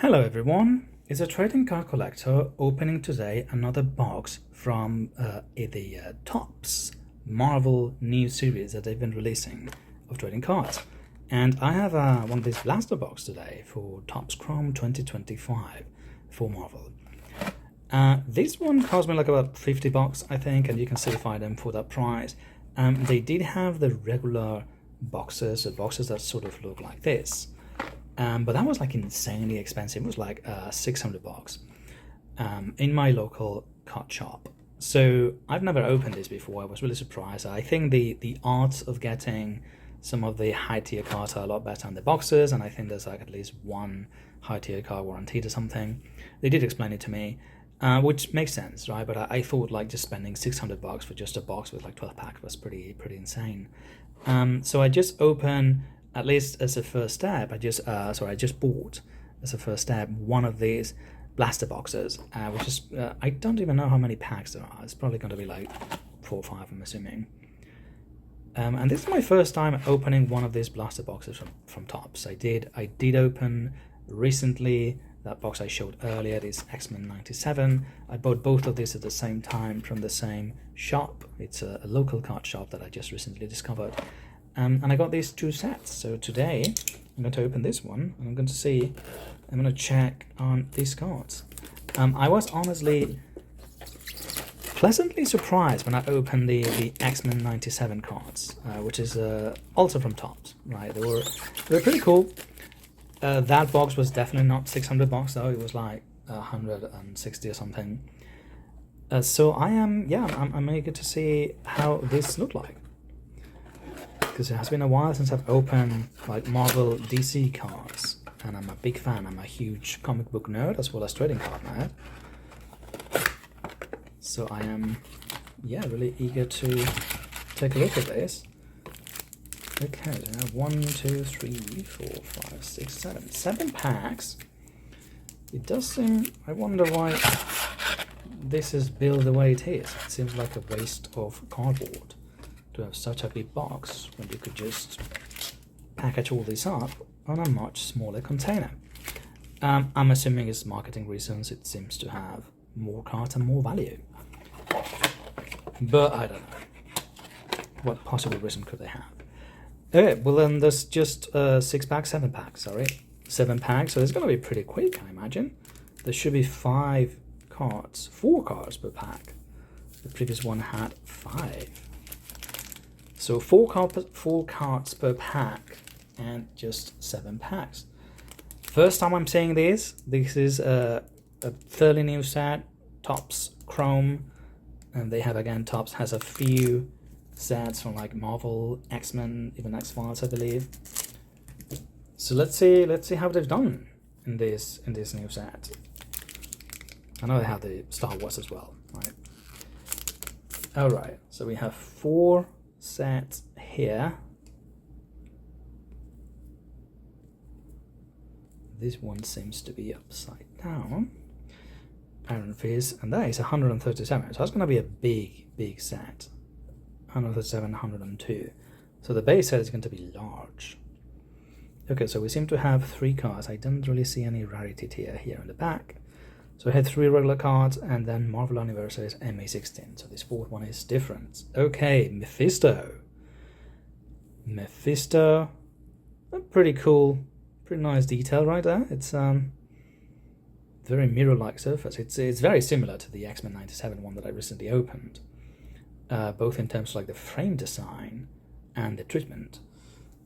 Hello everyone, it's a trading card collector opening today another box from the Topps Marvel new series that they've been releasing of trading cards. And I have one of these blaster box today for Topps Chrome 2025 for Marvel. This one cost me like about 50 bucks I think, and you can still find them for that price. They did have the regular boxes, the boxes that sort of look like this. But that was like insanely expensive. It was like 600 bucks in my local card shop. So I've never opened this before. I was really surprised. I think the art of getting some of the high tier cards are a lot better than the boxes, and I think there's like at least one high tier card guaranteed or something. They did explain it to me, which makes sense, right? But I thought like just spending 600 bucks for just a box with like 12 packs was pretty insane. So I just opened, at least as a first step, I just bought as a first step one of these blaster boxes, which is I don't even know how many packs there are. It's probably going to be like 4 or 5, I'm assuming. And this is my first time opening one of these blaster boxes from Topps. I did open recently that box I showed earlier, this X-Men 97. I bought both of these at the same time from the same shop. It's a local card shop that I just recently discovered. And I got these two sets. So today I'm going to open this one and I'm going to check on these cards. I was honestly pleasantly surprised when I opened the X-Men 97 cards, which is also from Topps, right? They were pretty cool. That box was definitely not 600 bucks though. It was like 160 or something. So I'm eager to see how this looked like, because it has been a while since I've opened like Marvel DC cards, and I'm a big fan. I'm a huge comic book nerd as well as trading card nerd. So I am really eager to take a look at this. Okay, so now 1, 2, 3, 4, 5, 6, 7 packs. It does seem, I wonder why this is built the way it is. It seems like a waste of cardboard to have such a big box when you could just package all this up on a much smaller container. I'm assuming it's marketing reasons. It seems to have more cards and more value, but I don't know what possible reason could they have. Okay, well then there's just 7 packs, sorry, 7 packs, so it's gonna be pretty quick, I imagine. There should be 4 cards per pack. The previous one had 5. So 4 cards per pack and just 7 packs. First time I'm seeing this. This is a fairly new set, Topps Chrome, and they have, again, Topps has a few sets from like Marvel, X-Men, even X-Files, I believe. So let's see how they've done in this new set. I know they have the Star Wars as well, right? All right, so we have 4 sets here. This one seems to be upside down. Iron Fist, and that is 137. So that's going to be a big set. 137, 102. So the base set is going to be large. Okay, so we seem to have 3 cards. I don't really see any rarity tier here in the back. So I had 3 regular cards, and then Marvel Anniversaries MA16. So this 4th one is different. Okay, Mephisto, pretty cool, pretty nice detail right there. It's very mirror-like surface. It's very similar to the X-Men 97 one that I recently opened, both in terms of like the frame design and the treatment.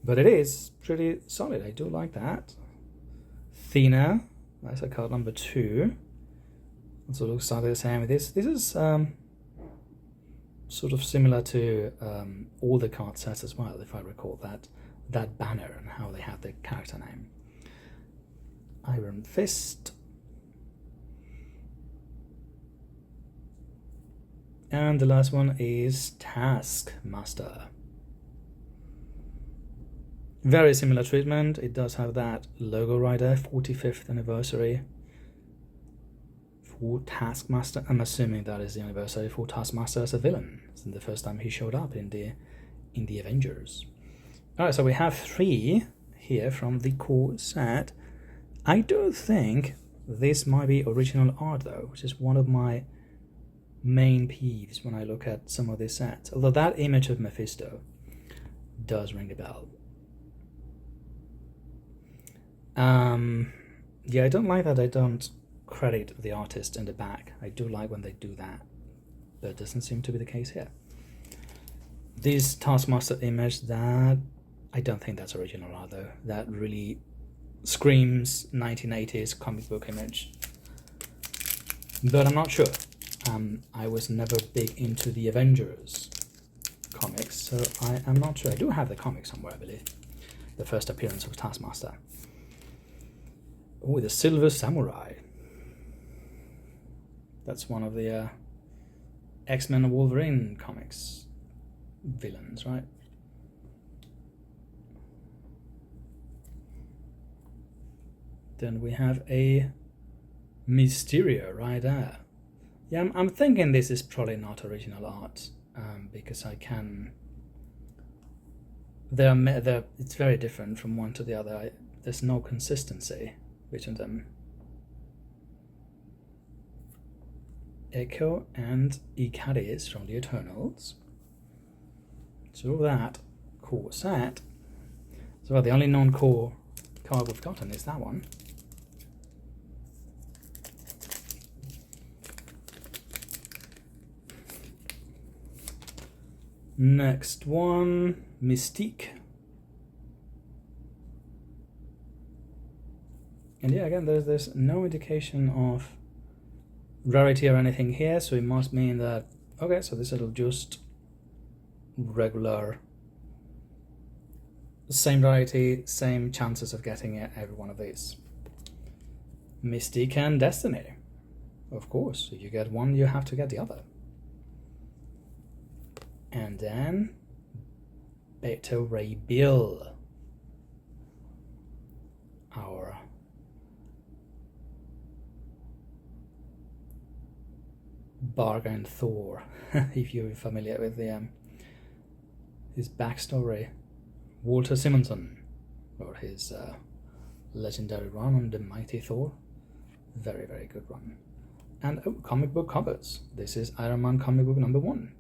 But it is pretty solid. I do like that. Thinner, that's a card number 2. Also looks exactly the same. This is sort of similar to all the card sets as well, if I recall that banner and how they have the character name. Iron Fist. And the last one is Taskmaster. Very similar treatment. It does have that logo right there, 45th anniversary for Taskmaster. I'm assuming that is the anniversary for Taskmaster as a villain. It's the first time he showed up in the Avengers. Alright, so we have 3 here from the core set. I do think this might be original art though, which is one of my main peeves when I look at some of these sets. Although that image of Mephisto does ring a bell. Yeah, I don't like that I don't credit the artist in the back. I do like when they do that, but it doesn't seem to be the case here. This Taskmaster image, that I don't think that's original art though. That really screams 1980s comic book image, but I'm not sure. I was never big into the Avengers comics, so I am not sure. I do have the comic somewhere, I believe. The first appearance of Taskmaster. Oh, the Silver Samurai. That's one of the X-Men Wolverine comics villains, right? Then we have a Mysterio right there. Yeah, I'm thinking this is probably not original art, because I can... it's very different from one to the other. There's no consistency between them. Echo and Icaris from the Eternals. So that core set. So the only non-core card we've gotten is that one. Next one, Mystique. And yeah, again, there's no indication of rarity or anything here, so it must mean that, okay, so this is just regular, same rarity, same chances of getting it, every one of these. Mystique and Destiny. Of course, if you get one, you have to get the other. And then Beta Ray Bill, our bargain Thor, if you're familiar with the his backstory. Walter Simonson wrote his legendary run on the Mighty Thor. Very, very good run. And comic book covers. This is Iron Man comic book number 1,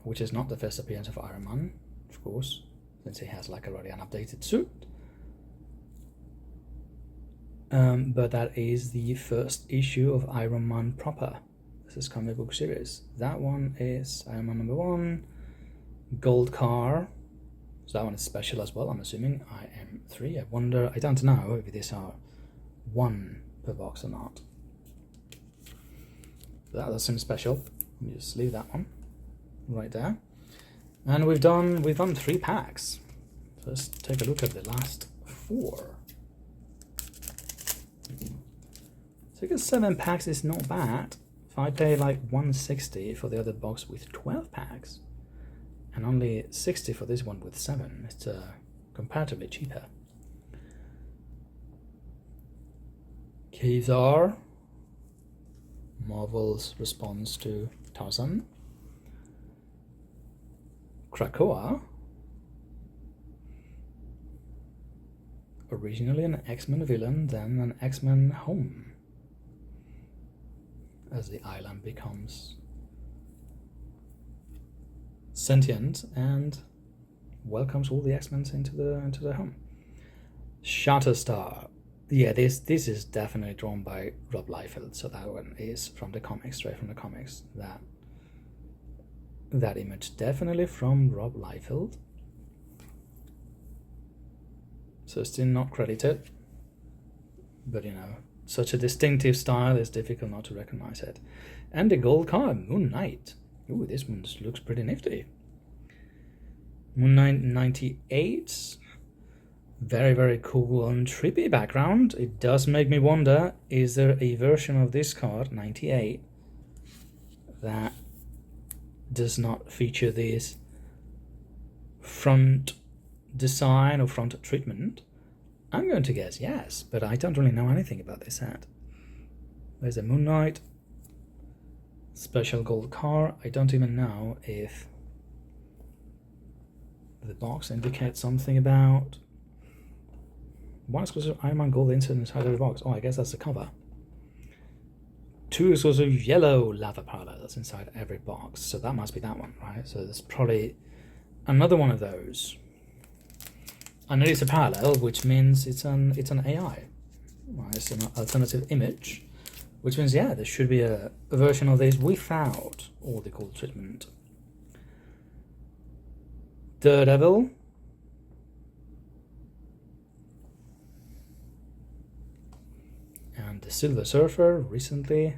which is not the first appearance of Iron Man, of course, since he has like already an updated suit. But that is the first issue of Iron Man proper. This is comic book series. That one is Iron Man number 1, Gold Car. So that one is special as well, I'm assuming. IM3. I wonder, I don't know if these are 1 per box or not. That does seem special. Let me just leave that one right there. And we've done 3 packs. Let's take a look at the last 4. So I guess 7 packs is not bad. If I pay like 160 for the other box with 12 packs, and only 60 for this one with 7, it's comparatively cheaper. Kazar, Marvel's response to Tarzan. Krakoa, originally an X-Men villain, then an X-Men home, as the island becomes sentient and welcomes all the X-Men into their home. Shatterstar. Yeah, this is definitely drawn by Rob Liefeld, so that one is from the comics, straight from the comics. That image definitely from Rob Liefeld. So still not credited, but you know, such a distinctive style, it's difficult not to recognize it. And the gold card, Moon Knight. Ooh, this one looks pretty nifty. Moon Knight 98. Very, very cool and trippy background. It does make me wonder, is there a version of this card, 98, that does not feature this front design or front treatment? I'm going to guess yes, but I don't really know anything about this set. There's a Moon Knight special gold car. I don't even know if the box indicates something about 1 exclusive Iron Man Gold insert inside every box. Oh, I guess that's the cover. 2 exclusive yellow lava parallels inside every box. So that must be that one, right? So there's probably another one of those. And it is a parallel, which means it's an AI. Right? It's an alternative image, which means, yeah, there should be a version of this without all the cool treatment. Daredevil. And the Silver Surfer recently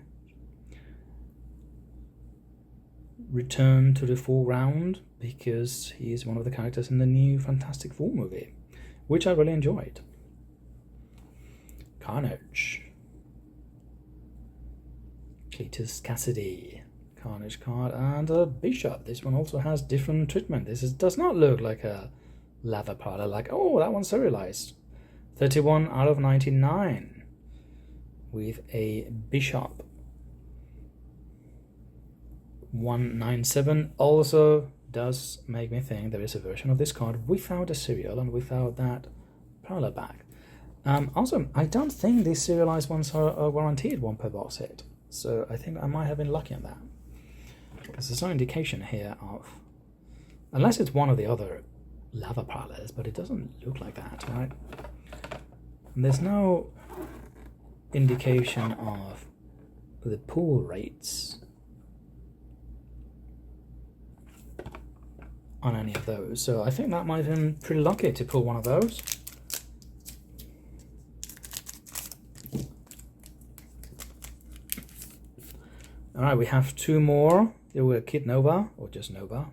returned to the foreground because he is one of the characters in the new Fantastic Four movie, which I really enjoyed. Carnage. Cletus Cassidy. Carnage card and a Bishop. This one also has different treatment. This does not look like a lava parallel, like, oh, that one's serialized. 31 out of 99 with a Bishop. 197 also does make me think there is a version of this card without a serial and without that parallel back. Also, I don't think these serialized ones are guaranteed 1 per box hit, so I think I might have been lucky on that. Because there's no indication here of, unless it's one of the other lava parallels, but it doesn't look like that, right? And there's no indication of the pull rates on any of those, so I think that might have been pretty lucky to pull one of those. Alright, we have 2 more. They were Kid Nova, or just Nova.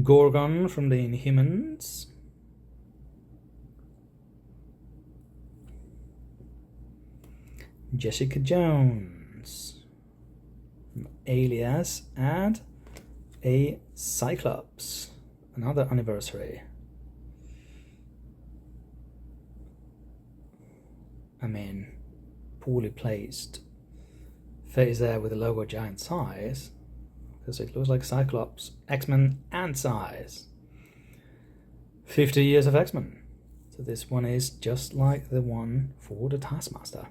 Gorgon from the Inhumans. Jessica Jones from Alias, and a Cyclops, another anniversary. I mean, poorly placed face there with the logo giant size, because it looks like Cyclops, X-Men, and size. 50 years of X-Men. So this one is just like the one for the Taskmaster.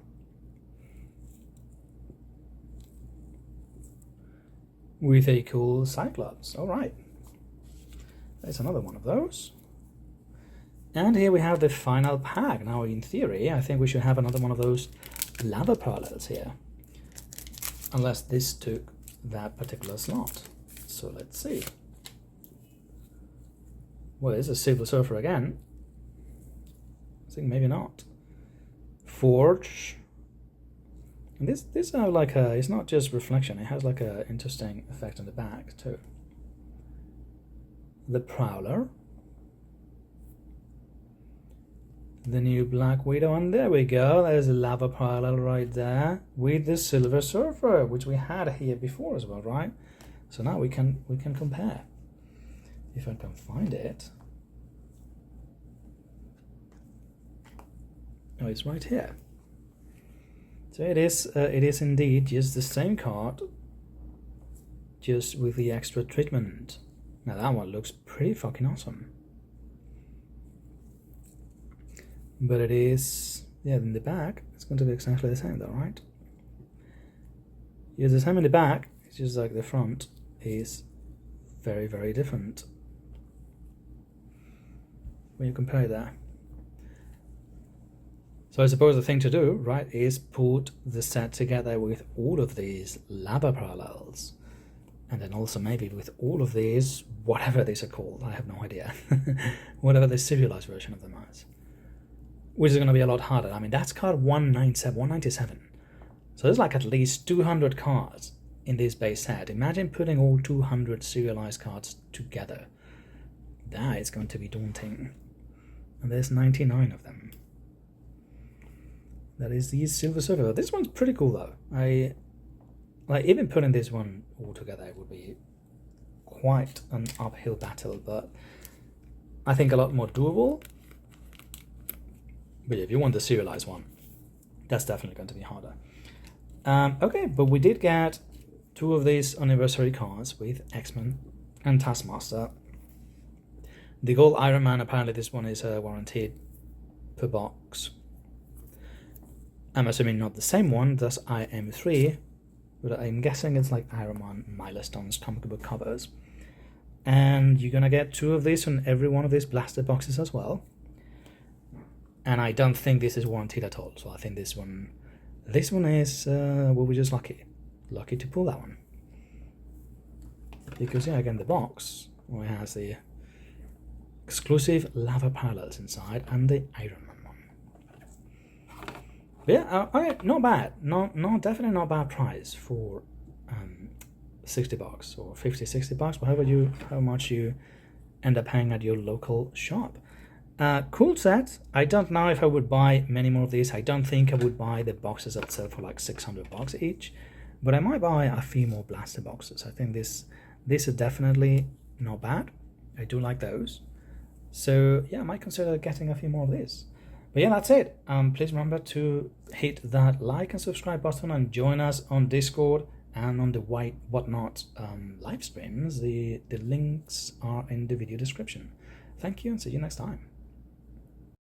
With a cool Cyclops. Alright. There's another one of those. And here we have the final pack. Now, in theory, I think we should have another one of those lava parallels here. Unless this took that particular slot. So let's see. Well, it's a Silver Surfer again. I think maybe not. Forge. And this have like a, it's not just reflection, it has like a interesting effect on the back too. The Prowler. The new Black Widow, and there we go, there's a lava parallel right there with the Silver Surfer, which we had here before as well, right? So now we can compare. If I can find it. Oh, it's right here. So it is indeed just the same card, just with the extra treatment. Now that one looks pretty fucking awesome. But it is, yeah, in the back, it's going to be exactly the same though, right? It's the same in the back, it's just like the front is very, very different when you compare that. So I suppose the thing to do, right, is put the set together with all of these lava parallels. And then also maybe with all of these, whatever these are called, I have no idea. Whatever the serialized version of them is. Which is going to be a lot harder. I mean, that's card 197. So there's like at least 200 cards in this base set. Imagine putting all 200 serialized cards together. That is going to be daunting. And there's 99 of them. That is the Silver Surfer. This one's pretty cool though. Like even putting this one all together would be quite an uphill battle, but I think a lot more doable. But if you want the serialized one, that's definitely going to be harder. Okay, but we did get 2 of these anniversary cards with X-Men and Taskmaster. The Gold Iron Man, apparently this one is warranted per box. I'm assuming not the same one, that's IM3, but I'm guessing it's like Iron Man Milestones comic book covers. And you're gonna get 2 of these on every one of these blaster boxes as well. And I don't think this is warranted at all, so I think this one is, well, we're just lucky to pull that one. Because yeah, again, the box it has the exclusive lava parallels inside and the Iron Man one. But yeah, okay, not bad. Definitely not bad price for $60 or $50-$60, how much you end up paying at your local shop. Cool set. I don't know if I would buy many more of these. I don't think I would buy the boxes that sell for like $600 each, but I might buy a few more blaster boxes. I think this is definitely not bad. I do like those. So yeah, I might consider getting a few more of these. But yeah, that's it. Please remember to hit that like and subscribe button and join us on Discord and on the whatnot live streams. The links are in the video description. Thank you and see you next time.